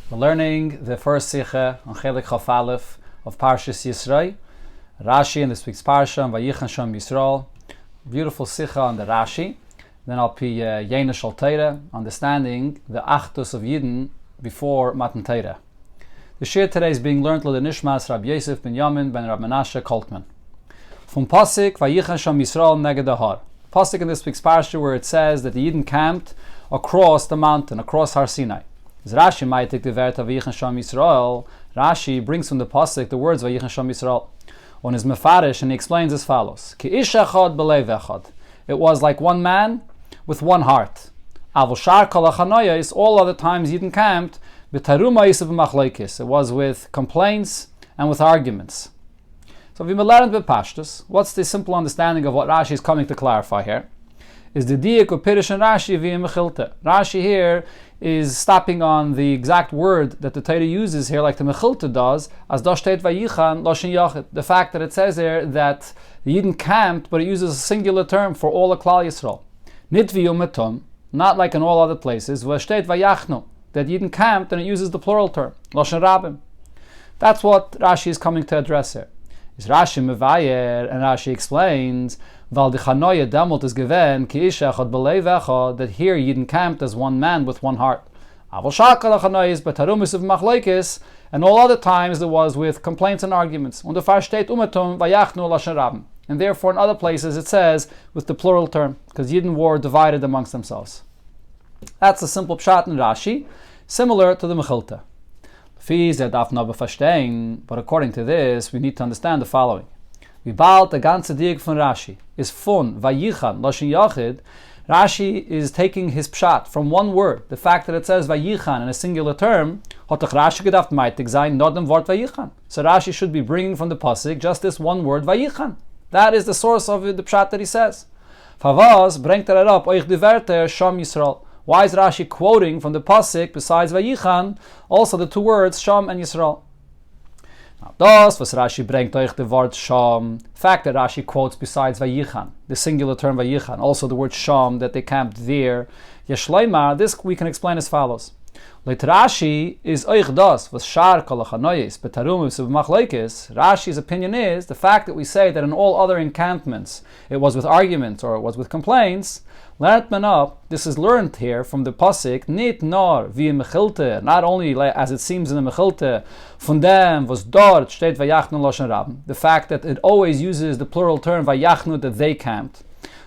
We're learning the first Sikha on Chelek Chaf Aleph of Parshas Yisro. Rashi in this week's Parsha on Vayichan Sham Yisrael. Beautiful Sikha on the Rashi. Then I'll be Yena Shal Teira, understanding the Achdus of Yidden before Matan Teira. The Shir today is being learned with the Nishmas Rabbi Yosef ben Yamin ben Rabbi Menashe Koltman. From Pasik Vayichan Sham Yisrael Neged Ahar. Pasik in this week's Parsha where it says that the Yidden camped across the mountain, across Har Sinai. As Rashi might take the word of Vayichan Sham Yisrael, Rashi brings from the pasuk the words Vayichan Sham Yisrael on his mefarish, and he explains as follows: Ki ish echad b'leiv echad. It was like one man with one heart. Avol shar kol hachanayos, all other times Yidden camped b'taruma yisav b'machleikis. It was with complaints and with arguments. So if we learn b'pashtus, what's the simple understanding of what Rashi is coming to clarify here? Is the diak of Pirish and Rashi via Mechilta. Rashi here is stopping on the exact word that the Torah uses here, like the Mechilta does, as Doshtet Vayichan Loshen Yachid. The fact that it says there that the Yidden camped, but it uses a singular term for all of Klal Yisrael. Nitvi umetum, not like in all other places, Vashtet Vayachnu, that Yidden camped and it uses the plural term, Loshen Rabim. That's what Rashi is coming to address here. Is Rashi mevayer, and Rashi explains Val the Chanoya Demot is given Ki ish echad b'leiv echad, that here Yidden camped as one man with one heart. Avol shakal Chanoyis b'tarumis of machleikis, and all other times there was with complaints and arguments. Und der steht umetum vayachnu lashon rabim, and therefore in other places it says with the plural term because Yidden were divided amongst themselves. That's a simple pshat in Rashi, similar to the Mechilta. But according to this, we need to understand the following. Wie bald der ganze Diak von Rashi is von Vayichan Loshen Yachid. Rashi is taking his pshat from one word. The fact that it says Vayichan in a singular term, hat doch Rashi gedacht meitig sein, not dem Wort Vayichan. So Rashi should be bringing from the pasuk just this one word Vayichan. That is the source of the pshat that he says. Favaz bringt up euch die Werte Sham Yisrael. Why is Rashi quoting from the pasuk besides Vayichan also the two words Sham and Yisrael? Now, das was Rashi bringt euch the word Sham. The fact that Rashi quotes besides Vayichan, the singular term Vayichan, also the word Sham that they camped there. Yeshleima, this we can explain as follows. Leit Rashi is euch das was shar kol hachanayis betarumis b'machleikis. Rashi's opinion is the fact that we say that in all other encampments it was with arguments or it was with complaints. Learnt man up. This is learned here from the pasuk. Nit nor via Mechilta. Not only as it seems in the Mechilta. Von dem was dort steht vayachnu loshen rabim. The fact that it always uses the plural term vayachnu that they camped.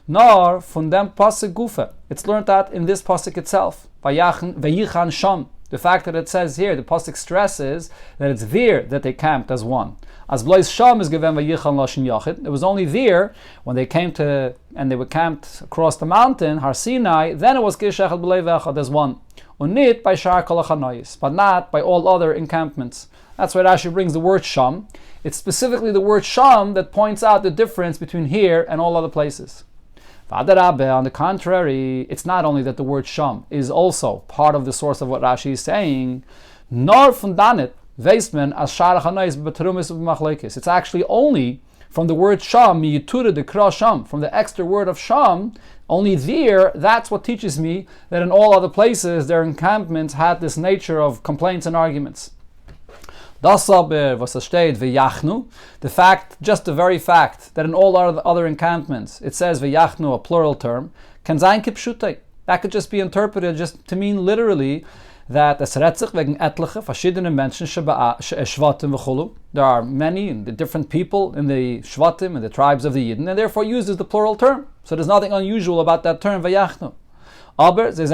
Nor von dem pasuk gufa. It's learned that in this pasuk itself. Vayichan sham. The fact that it says here, the pasuk stresses that it's there that they camped as one. As Blois Sham is given Vayichan Loshen Yachid, it was only there when they came to, and they were camped across the mountain, Har Sinai, then it was Kish Echad B'leiv Echad as one. Unit by Shar Kol Hachanayis, but not by all other encampments. That's why Rashi brings the word Sham. It's specifically the word Sham that points out the difference between here and all other places. On the contrary, it's not only that the word Sham is also part of the source of what Rashi is saying, nor from Danit, Veisman as Shar Chanais B'Terumis B'Machleikis. It's actually only from the word Sham, Miyitura de Kra Sham, from the extra word of Sham, only there, that's what teaches me that in all other places their encampments had this nature of complaints and arguments. Das aber, was da steht, V'yachnu, the fact, just the very fact, that in all other encampments it says V'yachnu, a plural term, can sein kipshutei. That could just be interpreted just to mean literally that es redt sich wegen etliche verschiedene Menschen Shvatim v'chulu. There are many the different people in the Shvatim and the tribes of the Yidden, and therefore uses the plural term. So there's nothing unusual about that term V'yachnu. Aber there's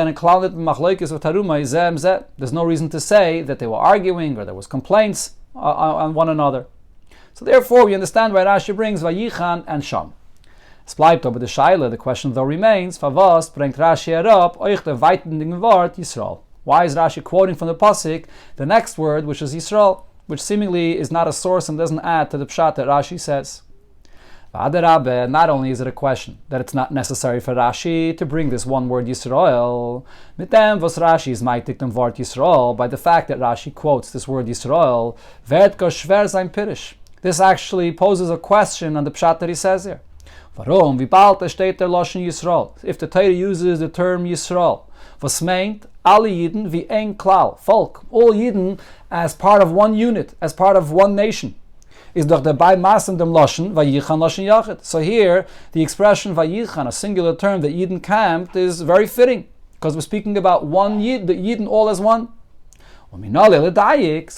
no reason to say that they were arguing or there was complaints on one another. So therefore we understand why Rashi brings Vayichan and Sham. Es bleibt aber the Shaila, the question though remains, Favas bringt Rashi herab euch der weitenden Wort Yisrael. Why is Rashi quoting from the pasuk the next word, which is Yisrael, which seemingly is not a source and doesn't add to the pshat that Rashi says? Not only is it a question that it's not necessary for Rashi to bring this one word Yisrael, mit dem was Rashi is meitig dem Wort Yisrael, by the fact that Rashi quotes this word Yisrael, wird go schwer sein Pirish. This actually poses a question on the pshat that he says here. Warum? Wie bald steht der Loshen Yisrael? If the Torah uses the term Yisrael, was meint alle Yidden wie ein Klal, Volk, all Yidden as part of one unit, as part of one nation. Is doch dabei maßen dem Loschen, Vayichan Loschen Yachid. So here, the expression Vayichan, a singular term that Yidden camped, is very fitting, because we're speaking about one Yid, the Yidden all as one. So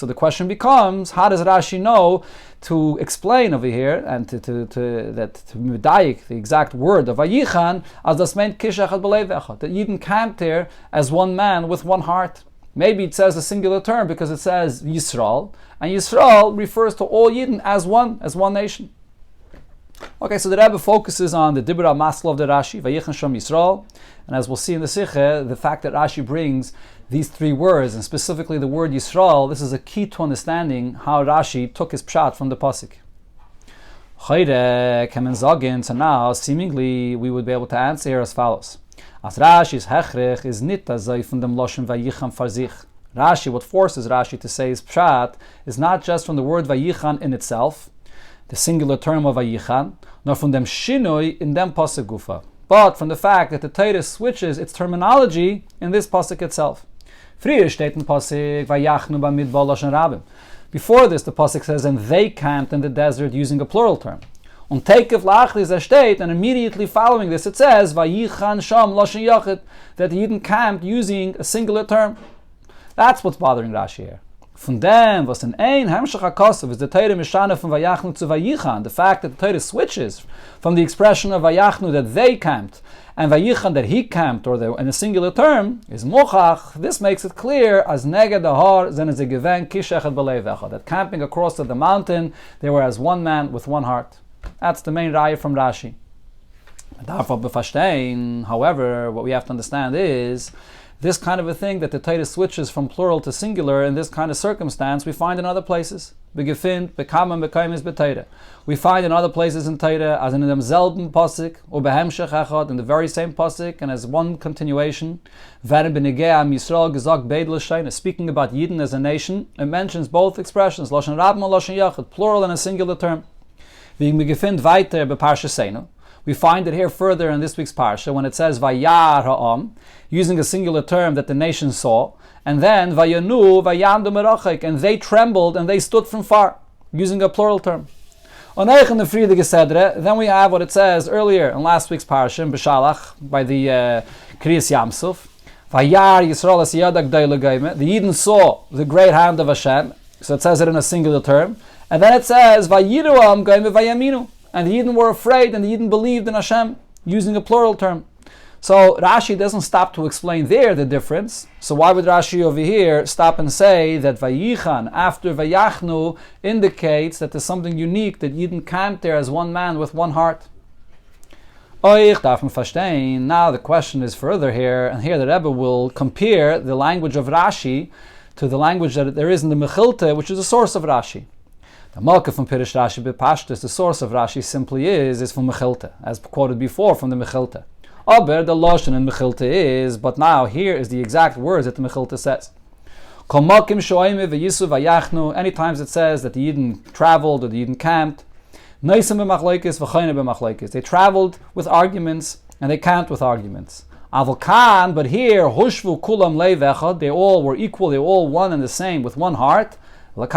the question becomes, how does Rashi know to explain over here and to medayik the exact word of Vayichan as das meint Kishach ad belev echad, that Yidden camped there as one man with one heart. Maybe it says a singular term because it says Yisro, and Yisro refers to all Yidden as one nation. Okay, so the Rebbe focuses on the Dibra Masla of the Rashi, Vayichan Sham Yisrael, and as we'll see in the Sikhe, the fact that Rashi brings these three words, and specifically the word Yisrael, this is a key to understanding how Rashi took his pshat from the pasuk. Chayre kemen sagen, so now, seemingly, we would be able to answer here as follows. As Rashi's hechrich is nit azay from dem Loshen Vayichan far sich. Rashi, what forces Rashi to say his pshat, is not just from the word Vayichan in itself, the singular term of Vayichan, nor from dem shinoi in dem pasuk gufa, but from the fact that the Torah switches its terminology in this pasuk itself. Früher steht in pasuk Vayachnu b'midbar loshen rabim. Before this, the pasuk says, and they camped in the desert, using a plural term. Und Tekev lachlis steht, and immediately following this, it says Vayichan sham loshen yachid, that the Yidden camped using a singular term. That's what's bothering Rashi here. Von dem, was in ein Hemshach HaKosav is the Torah Mishana from Vayachnu to Vayichan, the fact that the Torah switches from the expression of Vayachnu that they camped and Vayichan that he camped, or in a singular term, is Mochach. This makes it clear as Neged Ahar Zen as a Geven Kishechet B'Leiv Echad, that camping across the mountain, they were as one man with one heart. That's the main raya from Rashi. However, what we have to understand is this kind of a thing that the Torah switches from plural to singular in this kind of circumstance we find in other places. We find in other places in Torah, as in dem selben pasuk, or behemshech echad, in the very same pasuk, and as one continuation. Speaking about Yidden as a nation, it mentions both expressions, Loshen Rabim and Loshen Yachid, plural and a singular term. We find it here further in this week's parsha when it says Vayar ha'am, using a singular term that the nation saw, and then Vayanu Vayandu merachik, and they trembled and they stood from far, using a plural term. Then we have what it says earlier in last week's parsha in Beshalach by the Kriyas Yamsuf. Vayar Yisrael es yadak deilegaime. The Yidden saw the great hand of Hashem, so it says it in a singular term, and then it says Vayiruam gaime vayaminu. And the Yidden were afraid, and the Yidden believed in Hashem, using a plural term. So Rashi doesn't stop to explain there the difference. So why would Rashi over here stop and say that Vayichan after Vayachnu indicates that there's something unique, that Yidden camped there as one man with one heart? Now the question is further here, and here the Rebbe will compare the language of Rashi to the language that there is in the Mechilta, which is the source of Rashi. The Malka from Pirish Rashi B'Pashtus, the source of Rashi simply is from Mechilta, as quoted before from the Mechilta. Aber the Lashon in Mechilta is, but now here is the exact words that the Mechilta says. Any times it says that the Yidden traveled or the Yidden camped, they traveled with arguments and they camped with arguments. But here, they all were equal, they all one and the same with one heart. And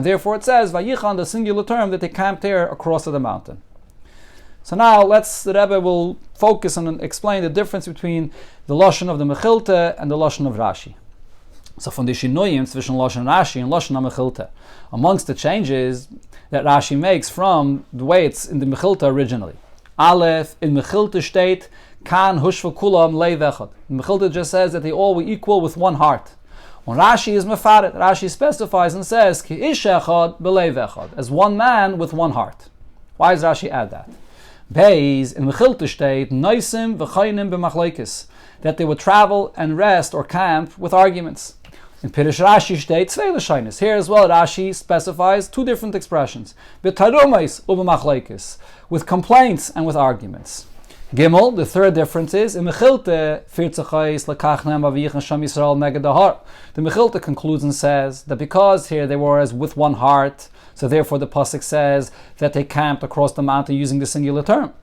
therefore it says, Vayichan, the singular term, that they camped there across the mountain. So now the Rebbe will focus on and explain the difference between the Lashon of the Mechilta and the Lashon of Rashi. So from the Shinuyim zwischen Lashon Rashi and Lashon Mechilta, amongst the changes that Rashi makes from the way it's in the Mechilta originally. Aleph, in Mechilta state, Kan hushva kulam leiv echad. Mechilta just says that they all were equal with one heart. When Rashi is mefaret, Rashi specifies and says, Ki ish echad b'leiv echad, as one man with one heart. Why does Rashi add that? Beis, in Mechilta state, noisim v'chaynim b'machleikis, that they would travel and rest or camp with arguments. In Pirish Rashi state, tzvei l'shaynis. Here as well, Rashi specifies two different expressions. B'tarumais u'b'machleikis, with complaints and with arguments. Gimel, the third difference is, in Mechilta, firtzachais l'kachnem aviyichan sham Yisrael neged ahar. The Mechilta concludes and says that because here they were as with one heart, so therefore the pasuk says that they camped across the mountain using the singular term.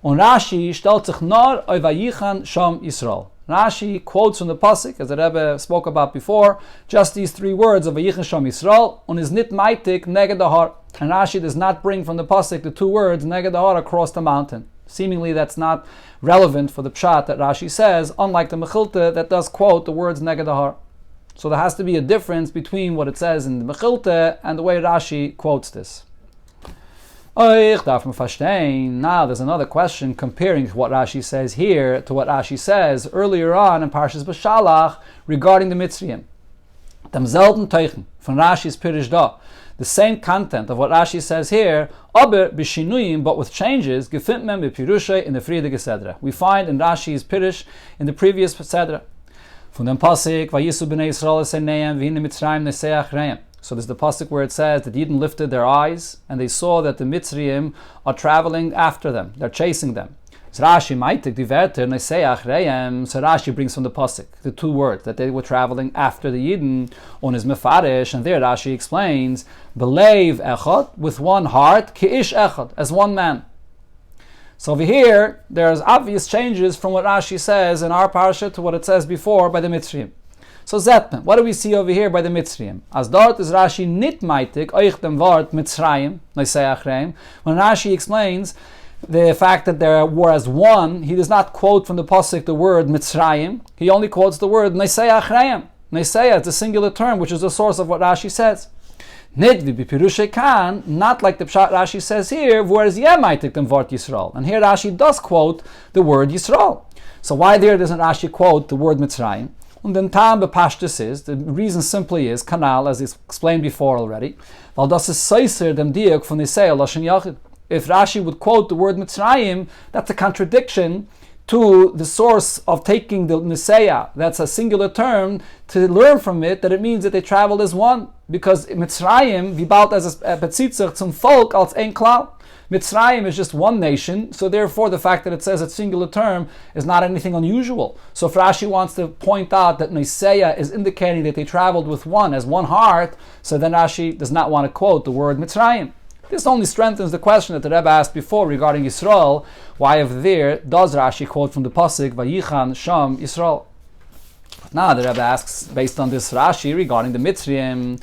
Und Rashi stellt sich nur auf Vayichan Sham Yisrael. Rashi quotes from the pasuk, as the Rebbe spoke about before, just these three words of Vayichan Sham Yisrael, und is nit maitik neged har. And Rashi does not bring from the pasuk the two words neged har across the mountain. Seemingly that's not relevant for the pshat that Rashi says, unlike the Mechilta that does quote the words neged har. So there has to be a difference between what it says in the Mechilta and the way Rashi quotes this. Now there's another question comparing what Rashi says here to what Rashi says earlier on in Parshas B'Shalach regarding the Mitzrayim. Demselben Teichen von Rashi's Pirish da. The same content of what Rashi says here, aber b'shinuyim, but with changes, gefindt men b'pirushay in the Friedige Sedra. We find in Rashi's Pirish in the previous Sedra. Von dem Pasuk, Vayisu b'nei Yisrael eseneim v'hine Mitzrayim neseach reim. So there's the pasuk where it says that Yidden lifted their eyes and they saw that the Mitzrayim are traveling after them. They're chasing them. So Rashi maitik diverter neseach reim. So Rashi brings from the pasuk the two words that they were traveling after the Yidden on his mefarish, and there Rashi explains belev echad, with one heart, ki'ish echad, as one man. So over here there's obvious changes from what Rashi says in our parsha to what it says before by the Mitzrayim. So Zetman, what do we see over here by the Mitzrayim? As dort is Rashi nit maitik oich dem Wort Mitzrayim neseach reim. When Rashi explains the fact that there were as one, he does not quote from the pasuk the word Mitzrayim. He only quotes the word neseach reim. Neseach is a singular term, which is the source of what Rashi says. Nit v'bipirushay kan, not like the pshat Rashi says here, whereas maitik dem Wort Yisrael. And here Rashi does quote the word Yisrael. So why there doesn't Rashi quote the word Mitzrayim? And then Tam bepashtus is, the reason simply is, kanal, as is explained before already, weil das is seiser dem diak von Nisei Lashon Yachid. If Rashi would quote the word Mitzrayim, that's a contradiction to the source of taking the Nisei, that's a singular term, to learn from it that it means that they traveled as one. Because Mitzrayim, wie bald as bezieht sich zum Volk als ein Klau. Mitzrayim is just one nation, so therefore the fact that it says a singular term is not anything unusual. So if Rashi wants to point out that Nisei is indicating that they traveled with one, as one heart, so then Rashi does not want to quote the word Mitzrayim. This only strengthens the question that the Rebbe asked before regarding Yisrael, why over there does Rashi quote from the pasuk, Vayichan Sham Yisrael? Now the Rebbe asks, based on this Rashi regarding the Mitzrayim,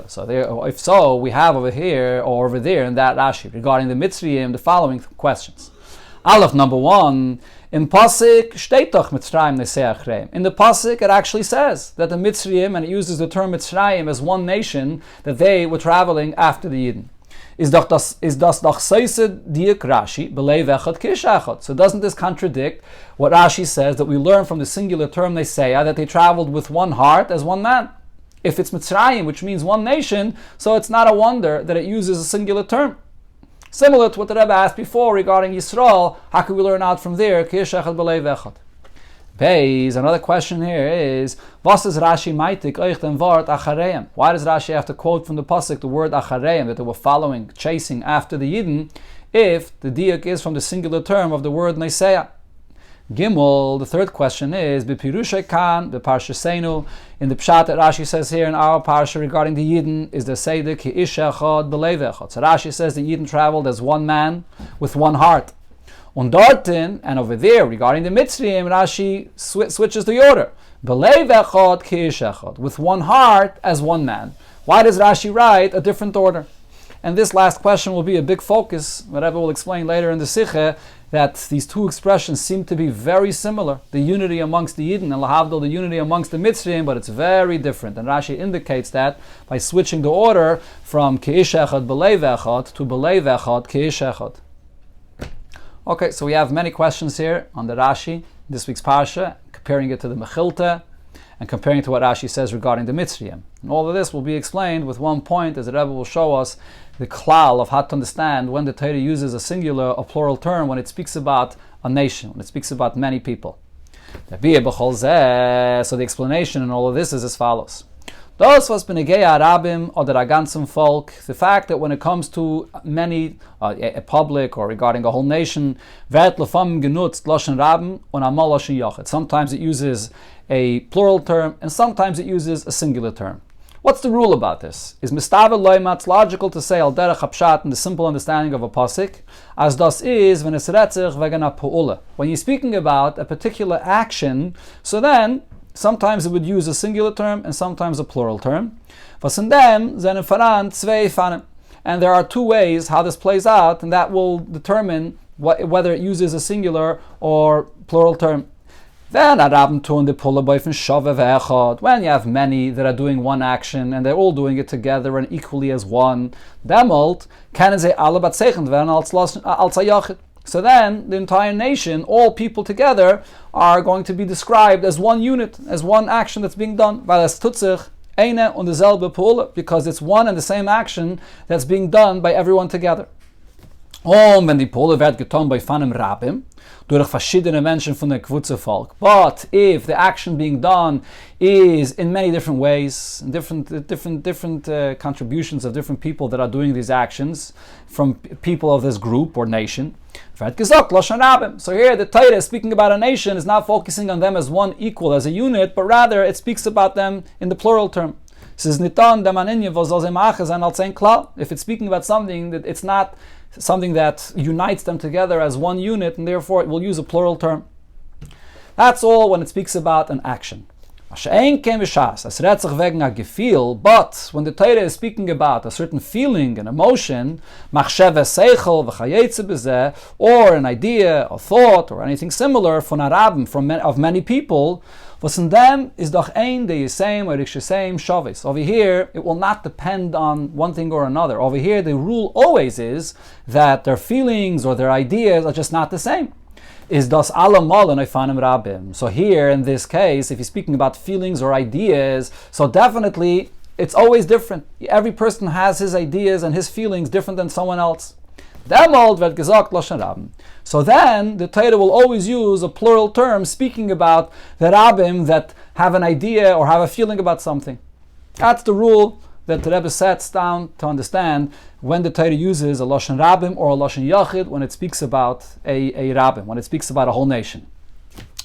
so there, if so, we have over here or over there in that Rashi regarding the Mitzrayim the following questions. Aleph, number one, in pasuk steht doch Mitzrayim neseach reim. In the pasuk it actually says that the Mitzrayim, and it uses the term Mitzrayim as one nation, that they were traveling after the Yidden. Is das doch seised diak Rashi belev echad kish echad? So doesn't this contradict what Rashi says that we learn from the singular term Neseya that they traveled with one heart as one man? If it's Mitzrayim, which means one nation, so it's not a wonder that it uses a singular term. Similar to what the Rebbe asked before regarding Yisrael, how can we learn out from there kish echad belev echad? Another question here is, was is Rashi maitik euch dem Wort achareim? Why does Rashi have to quote from the pasuk the word achareim, that they were following, chasing after the Yidden, if the diak is from the singular term of the word Neseya? Gimel, the third question is, b'pirushay kan, b'parshasenu, in the pshat that Rashi says here in our parsha regarding the Yidden, is the seder ki ish echad belev echad. So Rashi says the Yidden traveled as one man with one heart. Und dorten, and over there, regarding the Mitzrayim, Rashi switches the order. Belev echad ki'ish echad, with one heart as one man. Why does Rashi write a different order? And this last question will be a big focus. Whatever will explain later in the Sikha, that these two expressions seem to be very similar. The unity amongst the Yidden, and lahavdil, the unity amongst the Mitzrayim, but it's very different. And Rashi indicates that by switching the order from ki'ish echad belev echad to belev echad ki'ish echad. Okay, so we have many questions here on the Rashi, this week's Parsha, comparing it to the Mechilta, and comparing it to what Rashi says regarding the Mitzrayim. And all of this will be explained with one point, as the Rebbe will show us the klal of how to understand when the Torah uses a singular or plural term, when it speaks about a nation, when it speaks about many people. So the explanation in all of this is as follows. Das was benegeya Arabim oder a ganzem Volk, the fact that when it comes to many, a public or regarding a whole nation, wird lefam genutzt loshen Rabim und amal loshen Yachid. Sometimes it uses a plural term and sometimes it uses a singular term. What's the rule about this? Is mistavel loima, it's logical to say al derech hapshat in the simple understanding of a pasuk, as das is when it's retzich wegen a pu'ula. When you're speaking about a particular action, so then sometimes it would use a singular term and sometimes a plural term. Was in dem zenen faran zwei fanem. And there are two ways how this plays out, and that will determine whether it uses a singular or plural term. When you have many that are doing one action and they're all doing it together and equally as one, so then the entire nation, all people together, are going to be described as one unit, as one action that's being done. Because it's one and the same action that's being done by everyone together. Wenn die Pole wird getan bei einem Rabbim, durch verschiedene Menschen von der Kvutze Volk. But if the action being done is in many different ways, different contributions of different people that are doing these actions, from people of this group or nation, wird gesagt, Lashon Rabbim. So here the Torah is speaking about a nation, is not focusing on them as one equal, as a unit, but rather it speaks about them in the plural term. If it's speaking about something, that it's not something that unites them together as one unit, and therefore it will use a plural term. That's all when it speaks about an action. But when the Torah is speaking about a certain feeling, an emotion, or an idea, a thought, or anything similar of many people, was in them is doch ein the same or same shavis. Over here, it will not depend on one thing or another. Over here, the rule always is that their feelings or their ideas are just not the same. Is das allemal neifanim rabbim. So here, in this case, if you're speaking about feelings or ideas, so definitely it's always different. Every person has his ideas and his feelings different than someone else. So then the Torah will always use a plural term speaking about the rabbim that have an idea or have a feeling about something. That's the rule that the Rebbe sets down to understand when the Torah uses a Lashon Rabbim or a Lashon Yachid when it speaks about a rabbim, when it speaks about a whole nation.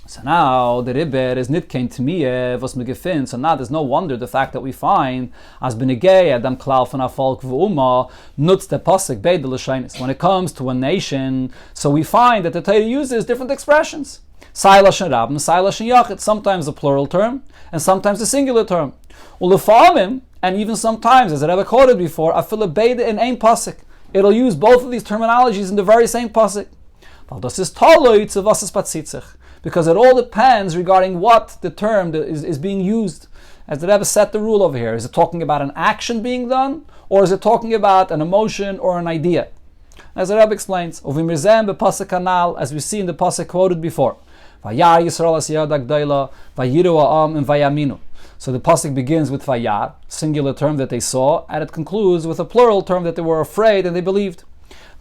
So now the Rebbe is nit kein Tmiyeh was me gefind. So now there's no wonder the fact that we find as benegei Adam Klau von Afolk v'Uma nutzt the pasuk beide l'shainis. When it comes to a nation, so we find that the Torah uses different expressions. Sai Lashon Rabbim, Sai Lashon Yachid, sometimes a plural term and sometimes a singular term. Ulefamim, and even sometimes, as the Rebbe quoted before, afilu beide in ein pasuk. It'll use both of these terminologies in the very same pasuk. Das ist toloi zu was es patzitzich. Because it all depends regarding what the term is being used. As the Rebbe set the rule over here, is it talking about an action being done, or is it talking about an emotion or an idea? As the Rebbe explains, as we see in the pasuk quoted before, Vayar Yisro as Yad Agdayla, Vayiru Ha'am and Vayaminu. So the pasuk begins with Vayar, singular term that they saw, and it concludes with a plural term that they were afraid and they believed.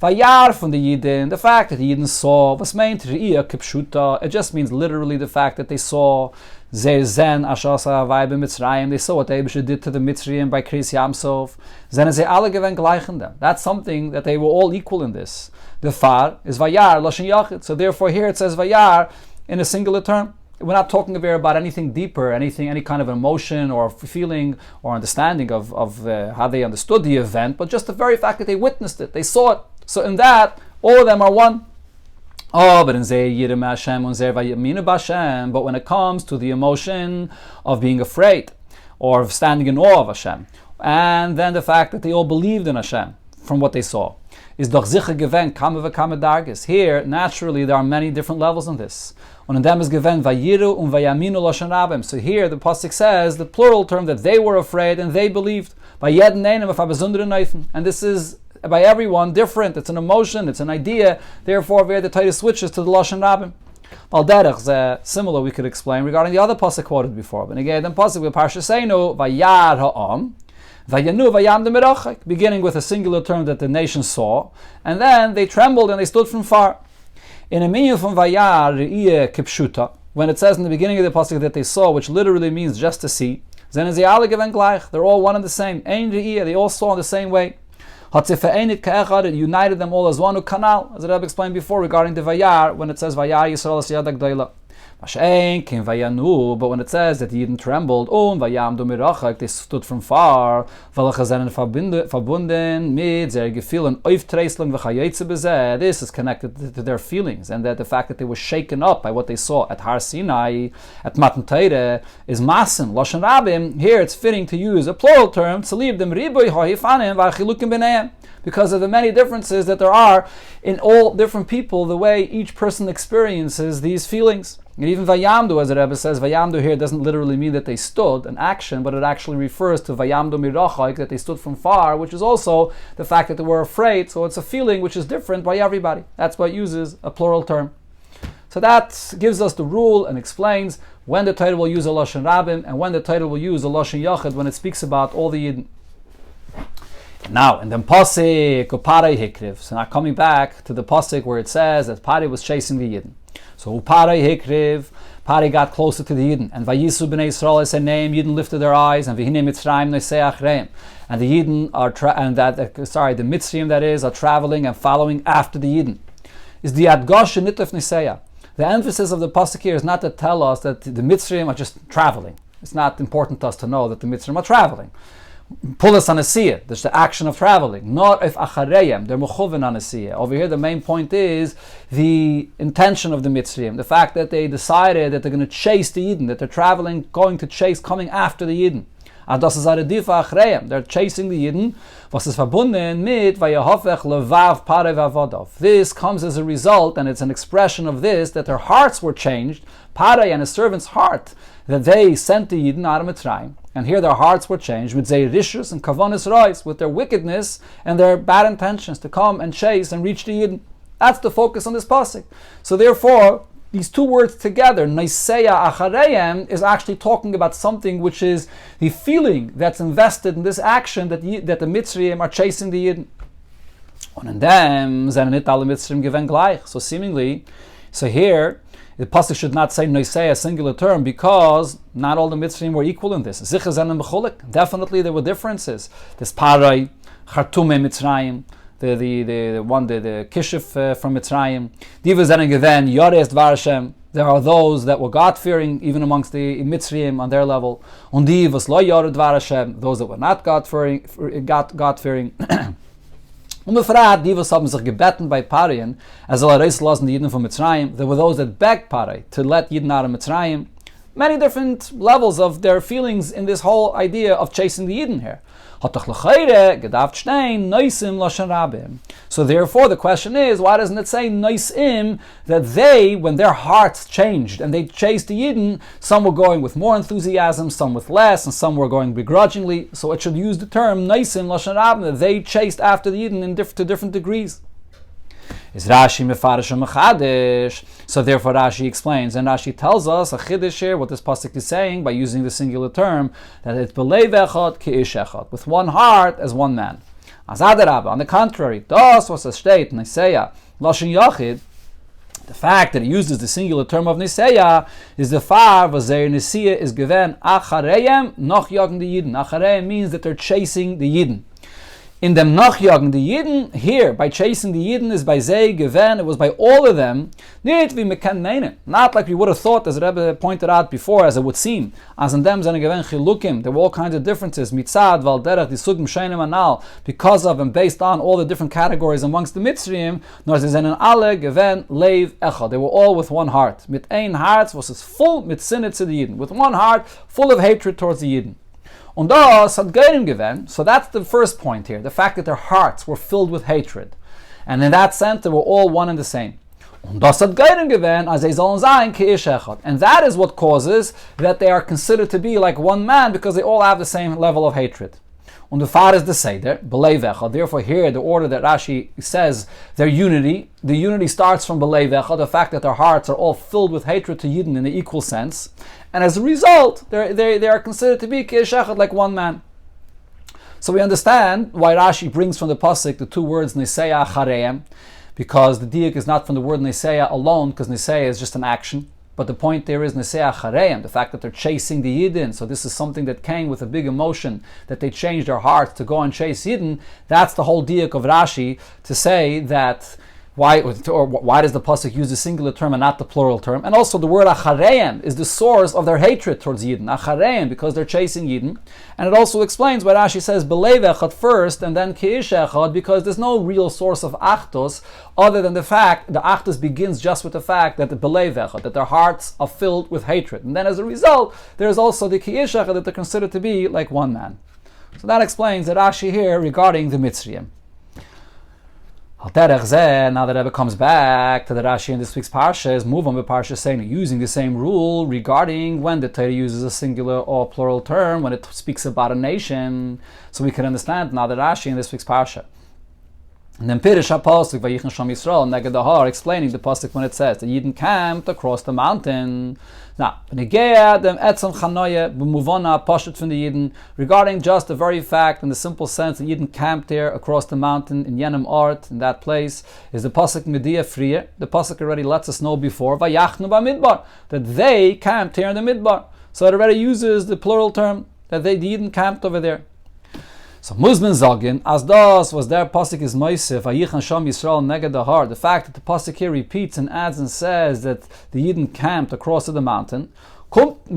Vayar from the Yidden, the fact that the Yidden saw, was meant Re'iyah Kipshuta, it just means literally the fact that they saw Zen Ashasa Vaybe Mitzrayim, they saw what Eibusha did to the Mitzrayim by Kris Yamsov. Zen ze alle gewen gleichen them. That's something that they were all equal in this. The Far is Vayar, Lashon Yachid. So therefore here it says Vayar in a singular term. We're not talking here about anything deeper, any kind of emotion or feeling or understanding of how they understood the event, but just the very fact that they witnessed it, they saw it. So in that, all of them are one. But when it comes to the emotion of being afraid or of standing in awe of Hashem, and then the fact that they all believed in Hashem from what they saw, is doch sicher gewähnt, kame v'kame darges. Here, naturally, there are many different levels in this. Und in them is gewähnt, vayiru und vayaminu lashon rabbim. So here, the pasuk says, the plural term that they were afraid and they believed. Vayeden einem of abezundere neifen. And this is, by everyone, different. It's an emotion, it's an idea. Therefore, where the Torah switches to the lashon rabbim. Balderech, similar we could explain regarding the other pasuk quoted before. But again, the pasuk with Parsha Seinu, vayar ha'am, Vayanu vayam de merachek, beginning with a singular term that the nation saw, and then they trembled and they stood from far. In a meaning from vayar re'iyeh kipshuta, when it says in the beginning of the pasuk that they saw, which literally means just to see, then is alle gewen gleich, they're all one and the same. Ein re'iyeh, they all saw in the same way. Hatzife'enit ka'echad, it united them all as one. Kanal, as the Rabbi explained before regarding the vayar, when it says vayar Yisrael as Yad Agdayla. But when it says that the Yidden trembled, they stood from far, this is connected to their feelings, and that the fact that they were shaken up by what they saw at Har Sinai, at Matan Torah, is masim, lashon rabim. Here it's fitting to use a plural term, because of the many differences that there are in all different people, the way each person experiences these feelings. And even Vayamdu, as the Rebbe says, Vayamdu here doesn't literally mean that they stood, an action, but it actually refers to Vayamdu mirachak, that they stood from far, which is also the fact that they were afraid. So it's a feeling which is different by everybody. That's why it uses a plural term. So that gives us the rule and explains when the Torah will use a Lashon Rabim and when the Torah will use a Lashon Yachid when it speaks about all the Yidden. Now, in the Pasuk, Parai Hikriv. So now coming back to the Pasuk where it says that Parai was chasing the Yidden. So Parai Hikriv, Parai got closer to the Yidden, and Vayisru b'nei Yisrael is a name. Yidden lifted their eyes, and V'hinei Mitzrayim noisei achreim, and the Yidden are the Mitzrayim that is are traveling and following after the Yidden. Is the Adgosh nituf niseya. The emphasis of the pasuk here is not to tell us that the Mitzrayim are just traveling. It's not important to us to know that the Mitzrayim are traveling. Pull us on a siyah. There's the action of traveling. Not if achareyem, they're mechuven on a siyah. Over here, the main point is the intention of the Mitzrayim, the fact that they decided that they're going to chase the Yidden, that they're traveling, going to chase, coming after the Yidden. They're chasing the Yidden. Was ist verbunden mit vayahofech levav parei v'avodov. This comes as a result, and it's an expression of this, that their hearts were changed, Parei and his servant's heart, that they sent the Yidden out of Mitzrayim. And here their hearts were changed with Zeirishus and Kavanis Rois, with their wickedness and their bad intentions to come and chase and reach the Yidden. That's the focus on this pasuk. So therefore, these two words together, Naiseya Achareyem, is actually talking about something which is the feeling that's invested in this action that the Mitzrayim are chasing the Yidden. And then, so seemingly, so here, the pasuk should not say Noisei, a singular term, because not all the Mitzrayim were equal in this. Definitely there were differences. This Parai, Chartume Mitzrayim, the Kishif from Mitzrayim. There are those that were God-fearing, even amongst the Mitzrayim on their level. Those that were not God-fearing. Die was haben sich gebeten bei Parien, rauslassen die Yidden von Mitzrayim. There were those that begged Parai to let Yidden out of Mitzrayim. Many different levels of their feelings in this whole idea of chasing the Yidden here. So therefore the question is, why doesn't it say noisim, that they, when their hearts changed and they chased the Yidden, some were going with more enthusiasm, some with less, and some were going begrudgingly. So it should use the term noisim lashon rabim, that they chased after the Yidden to different degrees. Is Rashi mefarish mechadesh? So therefore Rashi explains, and Rashi tells us a chiddush here, what this pasuk is saying by using the singular term, that it's belev echad keish echad, with one heart as one man. As adarabah, on the contrary, das was a state Niseya lashon yachid. The fact that it uses the singular term of Niseya is the far was their Niseya is given achareyem noch yagen the Yidden. Achareyem means that they're chasing the Yidden. In them nachjagen the Yidden, here by chasing the Yidden is by Zeh Geven, it was by all of them, not like we would have thought, as Rebbe pointed out before, as it would seem. As in them Zeh Geven chilukim, there were all kinds of differences, mitzad, valderach, disugim, sheinem anal, because of and based on all the different categories amongst the Mitzrayim, nor zenen alle Geven leiv echad. They were all with one heart. Mit ein hearts was es full mit sinne to the Yidden, with one heart full of hatred towards the Yidden. Und das hat Geirim given, so that's the first point here, the fact that their hearts were filled with hatred. And in that sense, they were all one and the same. Und das hat Geirim given, as they sollen sein, keish echad. And that is what causes that they are considered to be like one man, because they all have the same level of hatred. Und the far is the Seder, belev echad. Therefore here, the order that Rashi says, their unity, the unity starts from belev echad, the fact that their hearts are all filled with hatred to Yidden in the equal sense. And as a result, they are considered to be keish echad, like one man. So we understand why Rashi brings from the pasuk the two words Niseya Achareyem, because the diak is not from the word Niseya alone, because Niseya is just an action. But the point there is Niseya Achareyem, the fact that they're chasing the Yidden. So this is something that came with a big emotion, that they changed their hearts to go and chase Yidden. That's the whole diak of Rashi, to say that Why does the pasuk use the singular term and not the plural term? And also the word achareim is the source of their hatred towards Yidden. Achareim, because they're chasing Yidden. And it also explains why Rashi says belev echad first and then keish echad, because there's no real source of achtos other than the fact the achtos begins just with the fact that the belev echad, that their hearts are filled with hatred. And then as a result, there's also the keish echad that they're considered to be like one man. So that explains the Rashi here regarding the Mitzrayim. Now that Rebbe comes back to the Rashi in this week's Parsha, is move on with Parsha saying using the same rule regarding when the Torah uses a singular or plural term when it speaks about a nation, so we can understand now the Rashi in this week's Parsha. And then Pirish HaPasuk Vayichan Sham Yisrael Neged Ahar, explaining the pasuk when it says the Yidden camped across the mountain. Now, Negea dem Etzem Chanoye b'muvona Pashat from the Yidden, regarding just the very fact in the simple sense that Yidden camped there across the mountain in Yenem Art, in that place, is the pasuk Mediyah Friya. The pasuk already lets us know before Vayachnu b'midbar, that they camped here in the Midbar. So it already uses the plural term that the Yidden camped over there. So Muslim Zagin, as das was their pasuk is Moisef, Vayichan Sham Yisrael Neged Ahar. The fact that the pasuk here repeats and adds and says that the Yidden camped across the mountain, kommt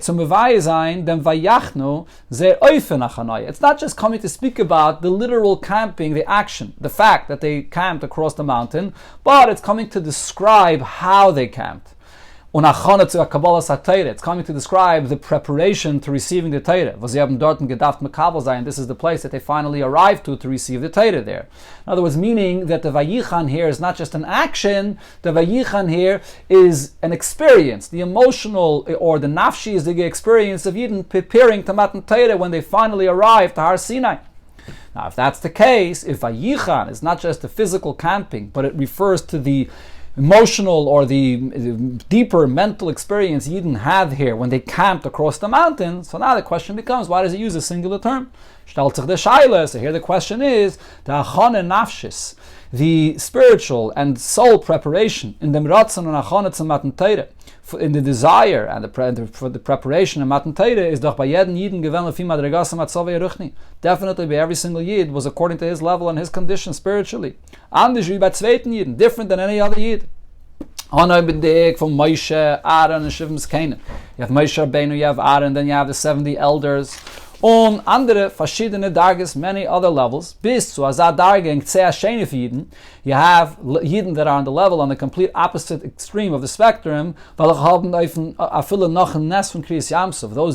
zum Mevaya sein, dem Vayachnu sehr oifen achanaya. It's not just coming to speak about the literal camping, the action, the fact that they camped across the mountain, but it's coming to describe how they camped. It's coming to describe the preparation to receiving the Torah. This is the place that they finally arrived to receive the Torah there. In other words, meaning that the Vayichan here is not just an action, the Vayichan here is an experience. The emotional or the nafshi is the experience of Yidden preparing to Matan Torah when they finally arrived to Har Sinai. Now, if that's the case, if Vayichan is not just the physical camping, but it refers to the emotional or the deeper mental experience Yidden had here when they camped across the mountain, so now the question becomes, why does it use a singular term? So here the question is, the achane nafshis, the spiritual and soul preparation in the ratzon and achane to Matan Torah, in the desire and for the preparation of Matan Torah is doch by jeden Yidden gewen lefi madregasam atzavei ruchni. Definitely by every single Yid was according to his level and his condition spiritually. Anders wie bei zweiten Yidden, different than any other Yid. Hanoi b'dik from Moshe, Aaron, and Shivim's Canaan. You have Moshe Rabbeinu, you have Aaron, then you have the 70 elders. On andere verschiedene Darges, many other levels. Bis zu azad Darge in Tzeh Sheni for Yidden. You have Yidden that are on the level, on the complete opposite extreme of the spectrum. Those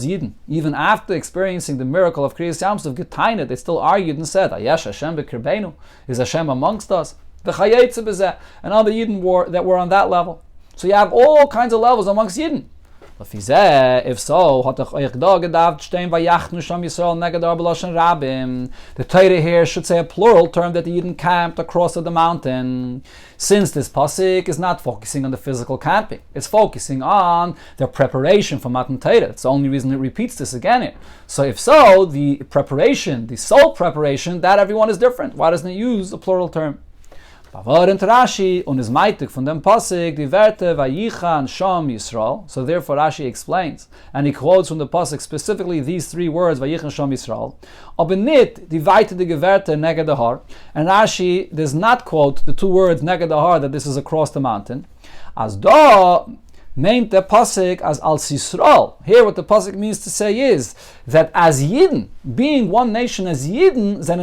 Yidden, even after experiencing the miracle of Kriyas Yamsov, Getaina, they still argued and said, Ayesh Hashem b'kirbeinu, is Hashem amongst us? And other Yidden that were on that level. So you have all kinds of levels amongst Yidden. If so, the Torah here should say a plural term that the Yidden camped across the mountain, since this pasuk is not focusing on the physical camping. It's focusing on their preparation for Matan Torah. That's the only reason it repeats this again here. So if so, the preparation, the soul preparation, that everyone is different. Why doesn't it use a plural term? Rashi und is meitig von dem Pasuk die Werte Vayichan Sham Yisrael. So therefore Rashi explains and he quotes from the Pasuk specifically these three words Vayichan Sham Yisrael. Aber nicht die weitere Werte Neged Ahar. And Rashi does not quote the two words Neged Ahar that this is across the mountain. As da meant the pasuk as al Yisrael. Here what the pasuk means to say is that as Yidden, being one nation as Yidden, then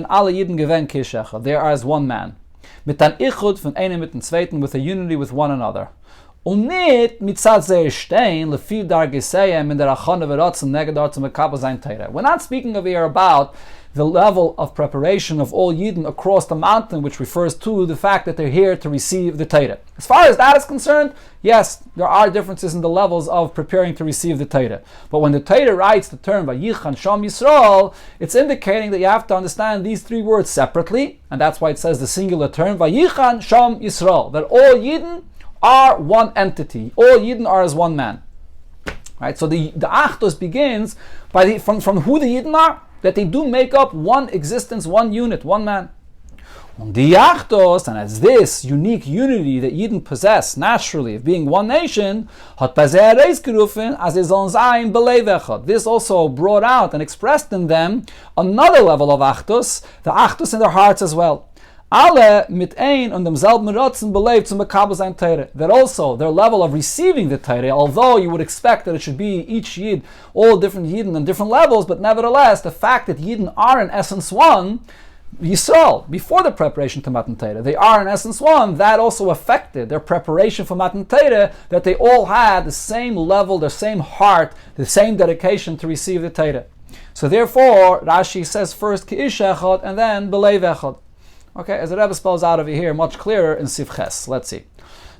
alle Yidden gewen kishecha. They are as one man. Mit an ichud von einem mit dem zweiten, with a unity with one another. Und nicht mitzad sehr stehen, lefi dar geseyem in der achane v'ratzon neged artzon v'kabel sein Torah. We're not speaking of here about the level of preparation of all Yidden across the mountain, which refers to the fact that they're here to receive the Torah. As far as that is concerned, yes, there are differences in the levels of preparing to receive the Torah. But when the Torah writes the term Vayichan Sham Yisrael, it's indicating that you have to understand these three words separately, and that's why it says the singular term Vayichan Sham Yisrael, that all Yidden are one entity. All Yidden are as one man. Right? So the Achdus begins by from who the Yidden are, that they do make up one existence, one unit, one man. Und die Achdus, and as this unique unity that Yidden possess naturally of being one nation, hat bei sehr gerufen, as es on sein belev echad. This also brought out and expressed in them another level of Achdus, the Achdus in their hearts as well. Alle mit ein und demselben Rotzen belebt zum Bekabel sein Teire. That also, their level of receiving the Teire, although you would expect that it should be each Yid, all different Yidden on different levels, but nevertheless, the fact that Yidden are in essence one, Yisro, before the preparation to Matan Torah, they are in essence one, that also affected their preparation for Matan Torah, that they all had the same level, the same heart, the same dedication to receive the Torah. So therefore, Rashi says first Ki'ish Echad and then Belev Echad. Okay, as the Rebbe spells out over here, much clearer in Sif Ches. Let's see.